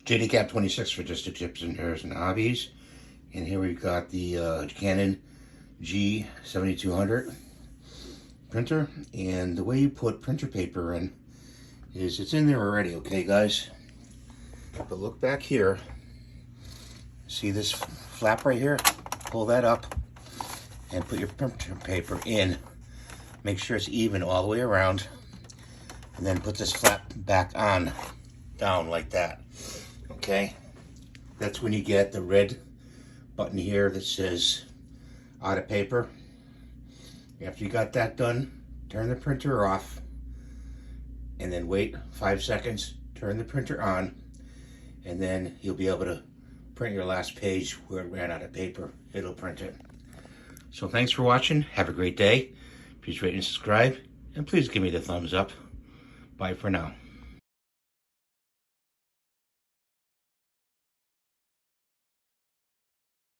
JDCap 26 for just the tips and errors and hobbies. And here we've got the Canon G7200 printer. And the way you put printer paper in is it's in there already, okay guys? But look back here. See this flap right here? Pull that up and put your printer paper in. Make sure it's even all the way around. And then put this flap back on, down like that. Okay? That's when you get the red button here that says out of paper. After you got that done, turn the printer off and then wait 5 seconds, turn the printer on, and then you'll be able to print your last page where it ran out of paper. It'll print it. So thanks for watching. Have a great day. Please rate and subscribe, and please give me the thumbs up. Bye for now.